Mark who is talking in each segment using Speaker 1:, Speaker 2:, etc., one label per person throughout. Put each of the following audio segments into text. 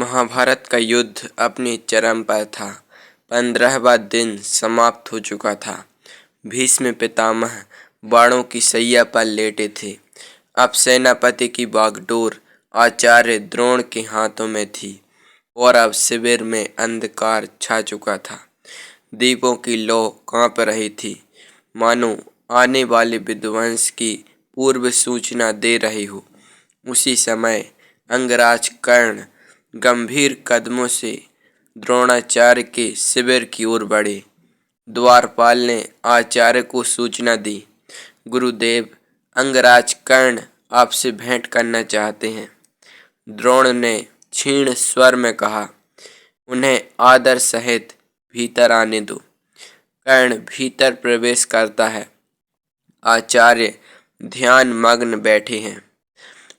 Speaker 1: महाभारत का युद्ध अपनी चरम पर था। 15वां दिन समाप्त हो चुका था। भीष्म पितामह बाणों की सैया पर लेटे थे। अब सेनापति की बागडोर आचार्य द्रोण के हाथों में थी और अब शिविर में अंधकार छा चुका था। दीपों की लौ कांप रही थी, मानो आने वाले विध्वंस की पूर्व सूचना दे रही हो। उसी समय अंगराज कर्ण गंभीर कदमों से द्रोणाचार्य के शिविर की ओर बढ़े। द्वारपाल ने आचार्य को सूचना दी, गुरुदेव, अंगराज कर्ण आपसे भेंट करना चाहते हैं। द्रोण ने क्षीण स्वर में कहा, उन्हें आदर सहित भीतर आने दो। कर्ण भीतर प्रवेश करता है। आचार्य ध्यान मग्न बैठे हैं।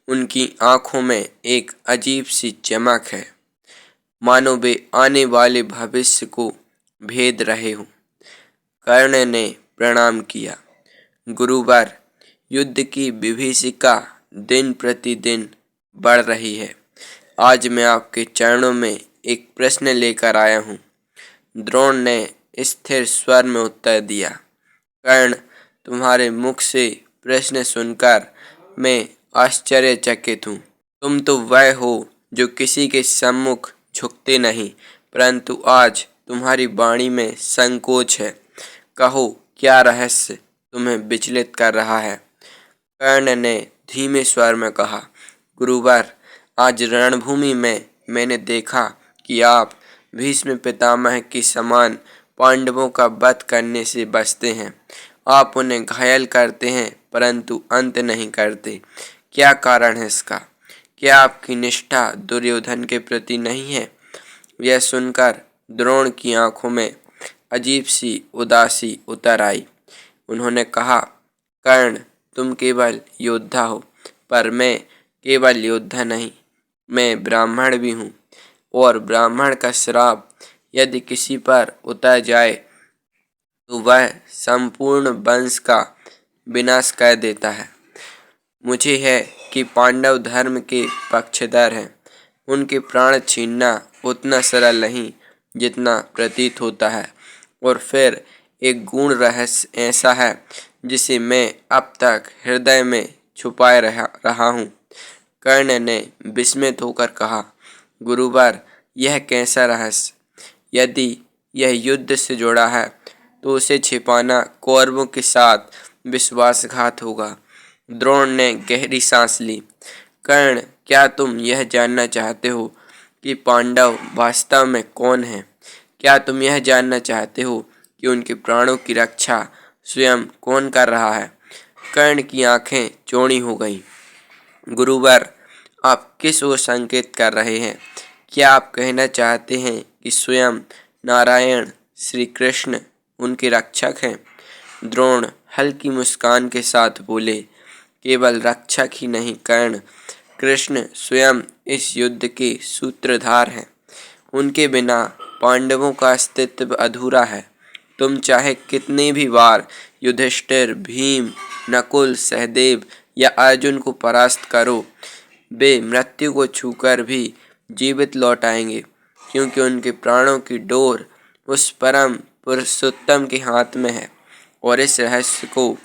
Speaker 1: उनकी आंखों में एक अजीब सी चमक है, मानो वे आने वाले भविष्य को भेद रहे हों। कर्ण ने प्रणाम किया, गुरुवर, युद्ध की विभीषिका दिन प्रतिदिन बढ़ रही है। आज मैं आपके चरणों में एक प्रश्न लेकर आया हूँ। द्रोण ने स्थिर स्वर में उत्तर दिया, कर्ण, तुम्हारे मुख से प्रश्न सुनकर मैं आश्चर्यचकित हूँ। तुम तो वह हो जो किसी के सम्मुख झुकते नहीं, परंतु आज तुम्हारी वाणी में संकोच है। कहो, क्या रहस्य तुम्हें विचलित कर रहा है? कर्ण ने धीमे स्वर में कहा, गुरुवर, आज रणभूमि में मैंने देखा कि आप भीष्म पितामह के समान पांडवों का वध करने से बचते हैं। आप उन्हें घायल करते हैं परंतु अंत नहीं करते। क्या कारण है इसका? क्या आपकी निष्ठा दुर्योधन के प्रति नहीं है? यह सुनकर द्रोण की आंखों में अजीब सी उदासी उतर आई। उन्होंने कहा, कर्ण, तुम केवल योद्धा हो, पर मैं केवल योद्धा नहीं, मैं ब्राह्मण भी हूँ, और ब्राह्मण का श्राप यदि किसी पर उतर जाए तो वह संपूर्ण वंश का विनाश कर देता है। मुझे है कि पांडव धर्म के पक्षधर हैं। उनके प्राण छीनना उतना सरल नहीं जितना प्रतीत होता है। और फिर एक गूढ़ रहस्य ऐसा है जिसे मैं अब तक हृदय में छुपाए रहा हूँ। कर्ण ने विस्मित होकर कहा, गुरुवर, यह कैसा रहस्य? यदि यह युद्ध से जुड़ा है तो उसे छिपाना कौरवों के साथ विश्वासघात होगा। द्रोण ने गहरी सांस ली। कर्ण, क्या तुम यह जानना चाहते हो कि पांडव वास्तव में कौन हैं? क्या तुम यह जानना चाहते हो कि उनके प्राणों की रक्षा स्वयं कौन कर रहा है? कर्ण की आंखें चौड़ी हो गईं। गुरुवर, आप किस ओर संकेत कर रहे हैं? क्या आप कहना चाहते हैं कि स्वयं नारायण श्री कृष्ण उनके रक्षक हैं? द्रोण हल्की मुस्कान के साथ बोले, केवल रक्षक ही नहीं कर्ण, कृष्ण स्वयं इस युद्ध के सूत्रधार हैं। उनके बिना पांडवों का अस्तित्व अधूरा है। तुम चाहे कितने भी बार युधिष्ठिर, भीम, नकुल, सहदेव या अर्जुन को परास्त करो, वे मृत्यु को छूकर भी जीवित लौट आएंगे, क्योंकि उनके प्राणों की डोर उस परम पुरुषोत्तम के हाथ में है। और इस रहस्य को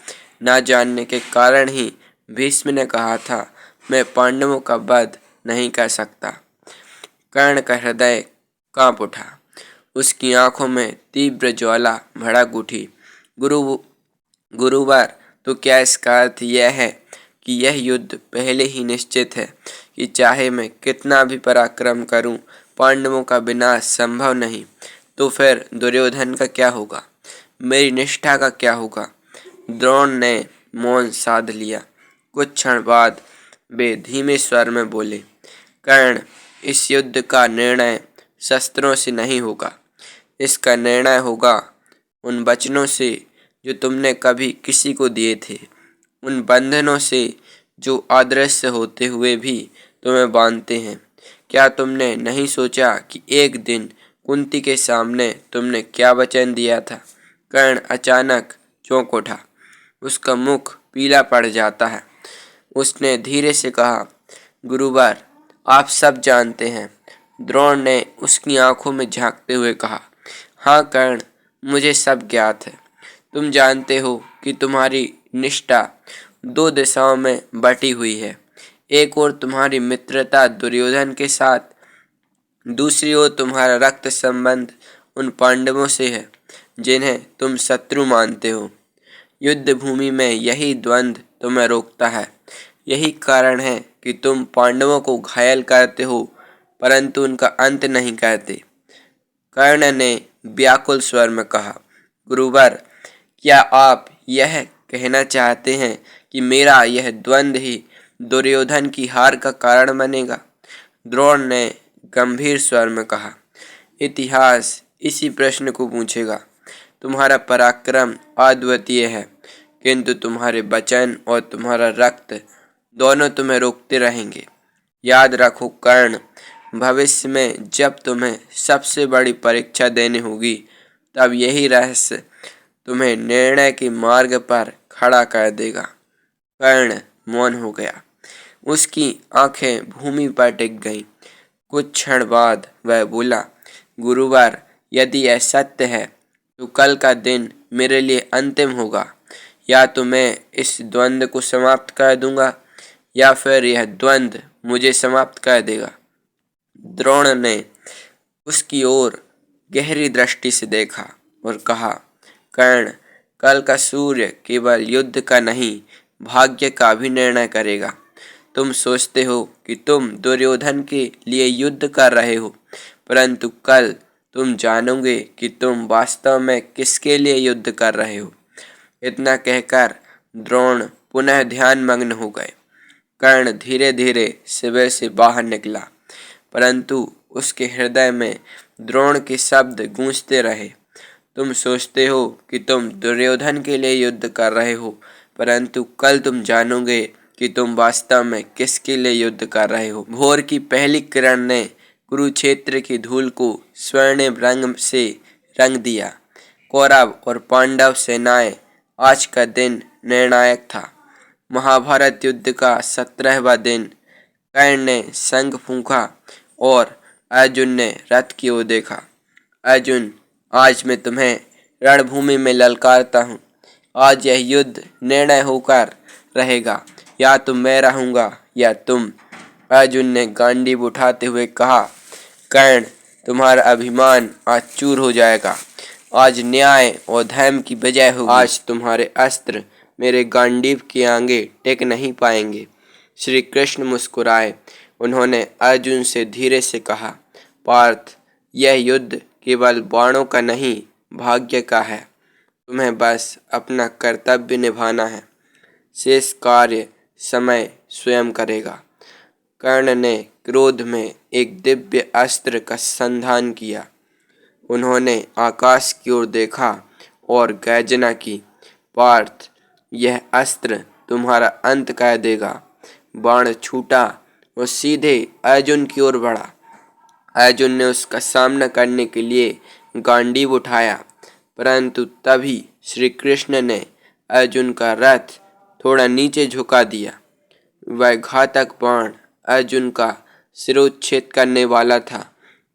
Speaker 1: न जानने के कारण ही भीष्म ने कहा था, मैं पांडवों का वध नहीं कर सकता। कर्ण का हृदय कांप उठा। उसकी आंखों में तीव्र ज्वाला भड़क उठी। गुरुवर, तो क्या इसका अर्थ यह है कि यह युद्ध पहले ही निश्चित है कि चाहे मैं कितना भी पराक्रम करूं, पांडवों का विनाश संभव नहीं? तो फिर दुर्योधन का क्या होगा? मेरी निष्ठा का क्या होगा? द्रोण ने मौन साध लिया। कुछ क्षण बाद वे धीमे स्वर में बोले, कर्ण, इस युद्ध का निर्णय शस्त्रों से नहीं होगा। इसका निर्णय होगा उन वचनों से जो तुमने कभी किसी को दिए थे, उन बंधनों से जो अदृश्य होते हुए भी तुम्हें बांधते हैं। क्या तुमने नहीं सोचा कि एक दिन कुंती के सामने तुमने क्या वचन दिया था? कर्ण अचानक चौंक उठा। उसका मुख पीला पड़ जाता है। उसने धीरे से कहा, गुरुवर, आप सब जानते हैं, द्रोण ने उसकी आंखों में झांकते हुए कहा, हाँ कर्ण, मुझे सब ज्ञात है। तुम जानते हो कि तुम्हारी निष्ठा दो दिशाओं में बटी हुई है। एक ओर तुम्हारी मित्रता दुर्योधन के साथ, दूसरी ओर तुम्हारा रक्त संबंध उन पांडवों से है जिन्हें तुम शत्रु मानते हो। युद्ध भूमि में यही द्वंद्व तुम्हें रोकता है। यही कारण है कि तुम पांडवों को घायल करते हो परंतु उनका अंत नहीं करते। कर्ण ने व्याकुल स्वर में कहा, गुरुवर, क्या आप यह कहना चाहते हैं कि मेरा यह द्वंद्व ही दुर्योधन की हार का कारण बनेगा? द्रोण ने गंभीर स्वर में कहा, इतिहास इसी प्रश्न को पूछेगा। तुम्हारा पराक्रम अद्वितीय है, किंतु तुम्हारे वचन और तुम्हारा रक्त दोनों तुम्हें रोकते रहेंगे। याद रखो कर्ण, भविष्य में जब तुम्हें सबसे बड़ी परीक्षा देनी होगी, तब यही रहस्य तुम्हें निर्णय के मार्ग पर खड़ा कर देगा। कर्ण मौन हो गया। उसकी आंखें भूमि पर टिक गईं। कुछ क्षण बाद वह बोला, गुरुवर, यदि यह सत्य है तो कल का दिन मेरे लिए अंतिम होगा। या तो मैं इस द्वंद्व को समाप्त कर दूंगा या फिर यह द्वंद्व मुझे समाप्त कर देगा। द्रोण ने उसकी ओर गहरी दृष्टि से देखा और कहा, कर्ण, कल का सूर्य केवल युद्ध का नहीं, भाग्य का भी निर्णय करेगा। तुम सोचते हो कि तुम दुर्योधन के लिए युद्ध कर रहे हो, परंतु कल तुम जानोगे कि तुम वास्तव में किसके लिए युद्ध कर रहे हो। इतना कहकर द्रोण पुनः ध्यान मग्न हो गए। कर्ण धीरे धीरे शिविर से बाहर निकला, परंतु उसके हृदय में द्रोण के शब्द गूंजते रहे। तुम सोचते हो कि तुम दुर्योधन के लिए युद्ध कर रहे हो, परंतु कल तुम जानोगे कि तुम वास्तव में किसके लिए युद्ध कर रहे हो। भोर की पहली किरण ने कुरुक्षेत्र की धूल को स्वर्णिम रंग से रंग दिया। कौरव और पांडव सेनाएं, आज का दिन निर्णायक था। महाभारत युद्ध का 17वां दिन। कर्ण ने शंख फूंका और अर्जुन ने रथ की ओर देखा। अर्जुन, आज मैं तुम्हें रणभूमि में ललकारता हूँ। आज यह युद्ध निर्णय होकर रहेगा, या तो मैं रहूँगा या तुम। अर्जुन ने गांडीव उठाते हुए कहा, कर्ण, तुम्हारा अभिमान आज चूर हो जाएगा। आज न्याय और धर्म की विजय होगी। आज तुम्हारे अस्त्र मेरे गांडीव के आगे टिक नहीं पाएंगे। श्री कृष्ण मुस्कुराए। उन्होंने अर्जुन से धीरे से कहा, पार्थ, यह युद्ध केवल बाणों का नहीं, भाग्य का है। तुम्हें बस अपना कर्तव्य निभाना है। शेष कार्य समय स्वयं करेगा। कर्ण ने क्रोध में एक दिव्य अस्त्र का संधान किया। उन्होंने आकाश की ओर देखा और गर्जना की, पार्थ, यह अस्त्र तुम्हारा अंत कर देगा। बाण छूटा और सीधे अर्जुन की ओर बढ़ा। अर्जुन ने उसका सामना करने के लिए गांडीव उठाया, परंतु तभी श्री कृष्ण ने अर्जुन का रथ थोड़ा नीचे झुका दिया। वह घातक बाण अर्जुन का शिरोच्छेद करने वाला था,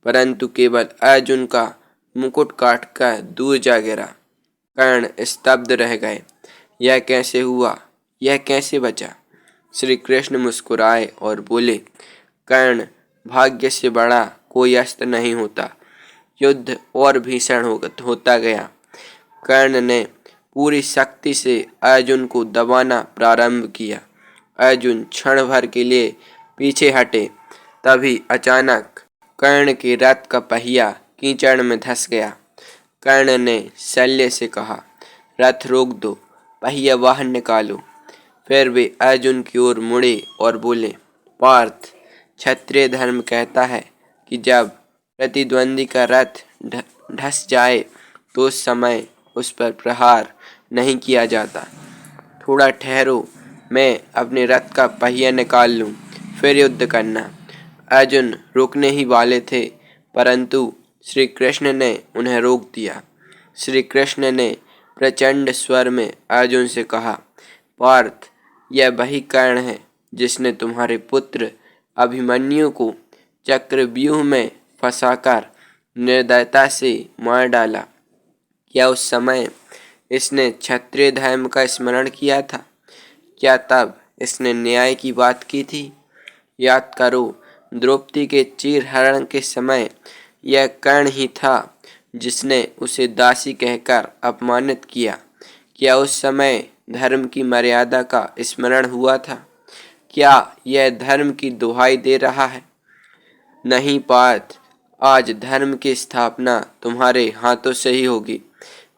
Speaker 1: परंतु केवल अर्जुन का मुकुट काटकर दूर जा गिरा। कर्ण स्तब्ध रह गए। यह कैसे हुआ? यह कैसे बचा? श्री कृष्ण मुस्कुराए और बोले, कर्ण, भाग्य से बड़ा कोई अस्त्र नहीं होता। युद्ध और भीषण होता गया। कर्ण ने पूरी शक्ति से अर्जुन को दबाना प्रारंभ किया। अर्जुन क्षण भर के लिए पीछे हटे, तभी अचानक कर्ण के रथ का पहिया कीचड़ में धंस गया। कर्ण ने शल्य से कहा, रथ रोक दो, पहिया बाहर निकालो। फिर वे अर्जुन की ओर मुड़े और बोले, पार्थ, क्षत्रिय धर्म कहता है कि जब प्रतिद्वंदी का रथ धंस जाए तो उस समय उस पर प्रहार नहीं किया जाता। थोड़ा ठहरो, मैं अपने रथ का पहिया निकाल लूं, फिर युद्ध करना। अर्जुन रुकने ही वाले थे, परंतु श्री कृष्ण ने उन्हें रोक दिया। श्री कृष्ण ने प्रचंड स्वर में अर्जुन से कहा, पार्थ, यह वही कर्ण है जिसने तुम्हारे पुत्र अभिमन्यु को चक्रव्यूह में फंसाकर निर्दयता से मार डाला। क्या उस समय इसने क्षत्रिय धर्म का स्मरण किया था? क्या तब इसने न्याय की बात की थी? याद करो, द्रौपदी के चीरहरण के समय यह कर्ण ही था जिसने उसे दासी कहकर अपमानित किया। क्या उस समय धर्म की मर्यादा का स्मरण हुआ था? क्या यह धर्म की दुहाई दे रहा है? नहीं पार्थ, आज धर्म की स्थापना तुम्हारे हाथों से ही होगी।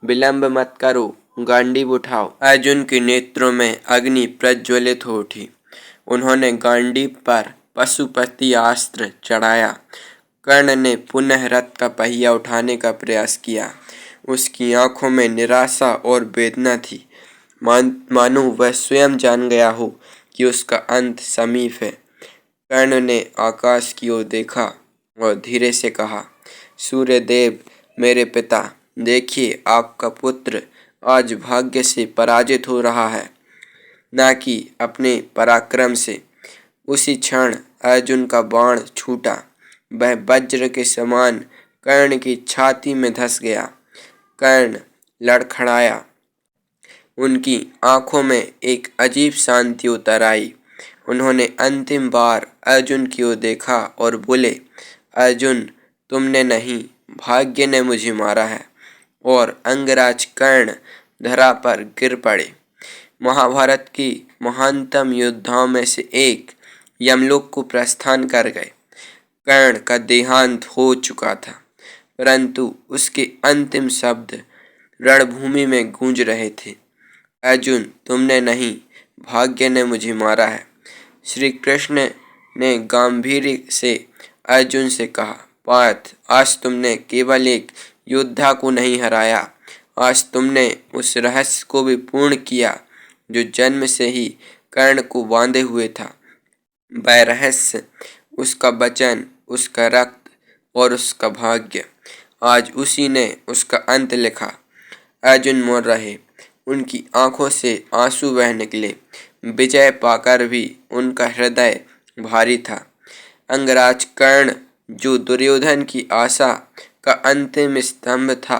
Speaker 1: विलंब मत करो, गांडीव उठाओ। अर्जुन के नेत्रों में अग्नि प्रज्वलित हो उठी। उन्होंने गांडीव पर पशुपति अस्त्र चढ़ाया। कर्ण ने पुनः रथ का पहिया उठाने का प्रयास किया। उसकी आंखों में निराशा और वेदना थी, मानो वह स्वयं जान गया हो कि उसका अंत समीप है। कर्ण ने आकाश की ओर देखा और धीरे से कहा, सूर्यदेव, मेरे पिता, देखिए आपका पुत्र आज भाग्य से पराजित हो रहा है, न कि अपने पराक्रम से। उसी क्षण अर्जुन का बाण छूटा। वह वज्र के समान कर्ण की छाती में धंस गया। कर्ण लड़खड़ाया। उनकी आंखों में एक अजीब शांति उतर आई। उन्होंने अंतिम बार अर्जुन की ओर देखा और बोले, अर्जुन, तुमने नहीं, भाग्य ने मुझे मारा है। और अंगराज कर्ण धरा पर गिर पड़े। महाभारत की महानतम योद्धाओं में से एक यमलोक को प्रस्थान कर गए। कर्ण का देहांत हो चुका था, परंतु उसके अंतिम शब्द रणभूमि में गूंज रहे थे, अर्जुन, तुमने नहीं, भाग्य ने मुझे मारा है। श्री कृष्ण ने गांभीर्य से अर्जुन से कहा, पार्थ, आज तुमने केवल एक योद्धा को नहीं हराया, आज तुमने उस रहस्य को भी पूर्ण किया जो जन्म से ही कर्ण को बांधे हुए था। वह रहस्य, उसका वचन, उसका रक्त और उसका भाग्य, आज उसी ने उसका अंत लिखा। अर्जुन मोड़ रहे, उनकी आंखों से आंसू बह निकले। विजय पाकर भी उनका हृदय भारी था। अंगराज कर्ण, जो दुर्योधन की आशा का अंतिम स्तंभ था,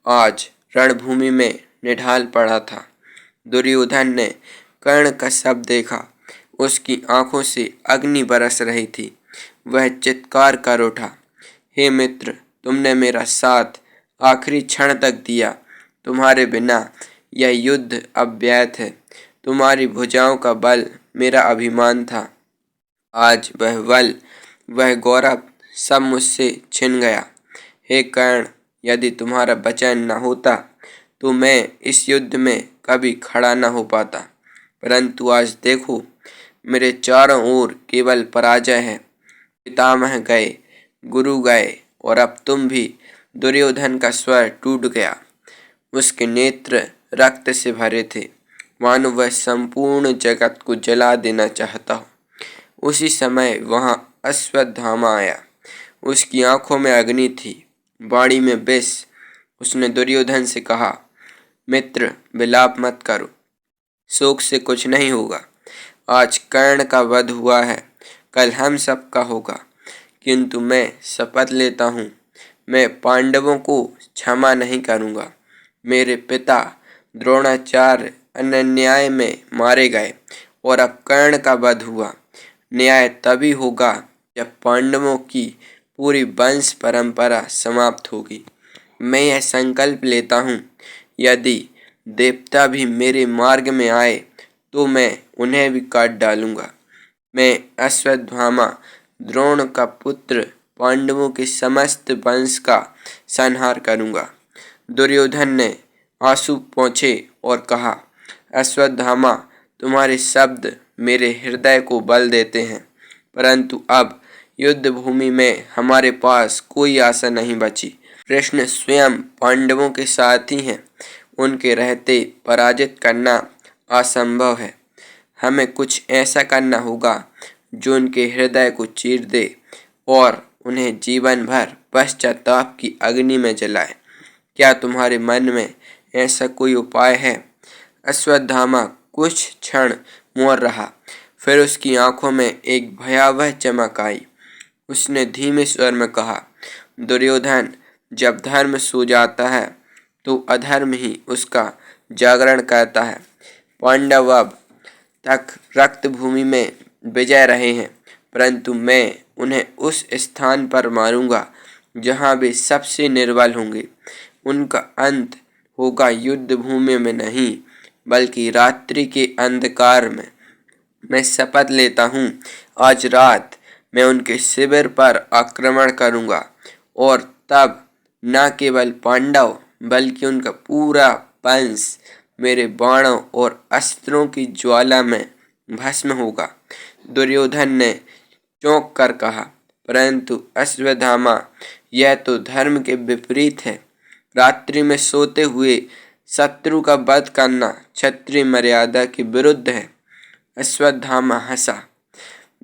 Speaker 1: आज रणभूमि में निढाल पड़ा था। दुर्योधन ने कर्ण का शव देखा। उसकी आंखों से अग्नि बरस रही थी। वह चित्कार कर उठा, हे मित्र, तुमने मेरा साथ आखिरी क्षण तक दिया। तुम्हारे बिना यह युद्ध अब व्यर्थ है। तुम्हारी भुजाओं का बल मेरा अभिमान था। आज वह बल, वह गौरव सब मुझसे छिन गया। हे कर्ण, यदि तुम्हारा वचन न होता तो मैं इस युद्ध में कभी खड़ा न हो पाता। परंतु आज देखो, मेरे चारों ओर केवल पराजय है। पितामह गए, गुरु गए और अब तुम भी। दुर्योधन का स्वर टूट गया। उसके नेत्र रक्त से भरे थे, मानो वह संपूर्ण जगत को जला देना चाहता हो। उसी समय वहां अश्वत्थामा आया। उसकी आंखों में अग्नि थी, वाणी में विष। उसने दुर्योधन से कहा, मित्र, विलाप मत करो, शोक से कुछ नहीं होगा। आज कर्ण का वध हुआ है, कल हम सबका होगा। किंतु मैं शपथ लेता हूँ, मैं पांडवों को क्षमा नहीं करूँगा। मेरे पिता द्रोणाचार्य अन्याय में मारे गए और अब कर्ण का वध हुआ। न्याय तभी होगा जब पांडवों की पूरी वंश परंपरा समाप्त होगी। मैं यह संकल्प लेता हूँ, यदि देवता भी मेरे मार्ग में आए तो मैं उन्हें भी काट डालूंगा। मैं अश्वत्थामा, द्रोण का पुत्र, पांडवों के समस्त वंश का संहार करूंगा। दुर्योधन ने आंसू पोंछे और कहा, अश्वत्थामा, तुम्हारे शब्द मेरे हृदय को बल देते हैं, परंतु अब युद्ध भूमि में हमारे पास कोई आशा नहीं बची। कृष्ण स्वयं पांडवों के साथ ही हैं। उनके रहते पराजित करना असंभव है। हमें कुछ ऐसा करना होगा जो उनके हृदय को चीर दे और उन्हें जीवन भर पश्चाताप की अग्नि में जलाए। क्या तुम्हारे मन में ऐसा कोई उपाय है? अश्वत्थामा कुछ क्षण मौन रहा, फिर उसकी आंखों में एक भयावह चमक आई। उसने धीमे स्वर में कहा, दुर्योधन, जब धर्म सो जाता है तो अधर्म ही उसका जागरण करता है। पांडव अब तक रक्त भूमि में विजय रहे हैं, परंतु मैं उन्हें उस स्थान पर मारूंगा जहां वे सबसे निर्बल होंगे। उनका अंत होगा युद्ध भूमि में नहीं, बल्कि रात्रि के अंधकार में। मैं शपथ लेता हूँ, आज रात मैं उनके शिविर पर आक्रमण करूँगा और तब न केवल पांडव बल्कि उनका पूरा वंश मेरे बाणों और अस्त्रों की ज्वाला में भस्म होगा। दुर्योधन ने चौंक कर कहा, परंतु अश्वत्थामा, यह तो धर्म के विपरीत है। रात्रि में सोते हुए शत्रु का वध करना क्षत्रिय मर्यादा के विरुद्ध है। अश्वत्थामा हंसा।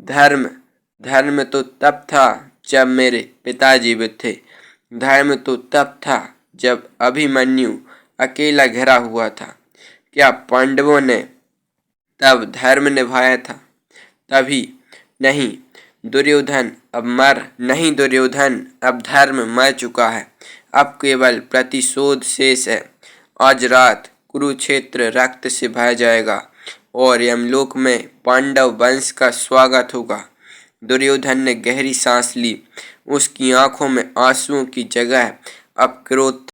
Speaker 1: धर्म धर्म तो तब था जब मेरे पिता जीवित थे। धर्म तो तब था जब अभिमन्यु अकेला घिरा हुआ था। क्या पांडवों ने तब धर्म निभाया था? तभी नहीं दुर्योधन, अब धर्म मर चुका है। अब केवल प्रतिशोध शेष है। आज रात कुरुक्षेत्र रक्त से भर जाएगा और यमलोक में पांडव वंश का स्वागत होगा। दुर्योधन ने गहरी सांस ली। उसकी आंखों में आंसुओं की जगह अब क्रोध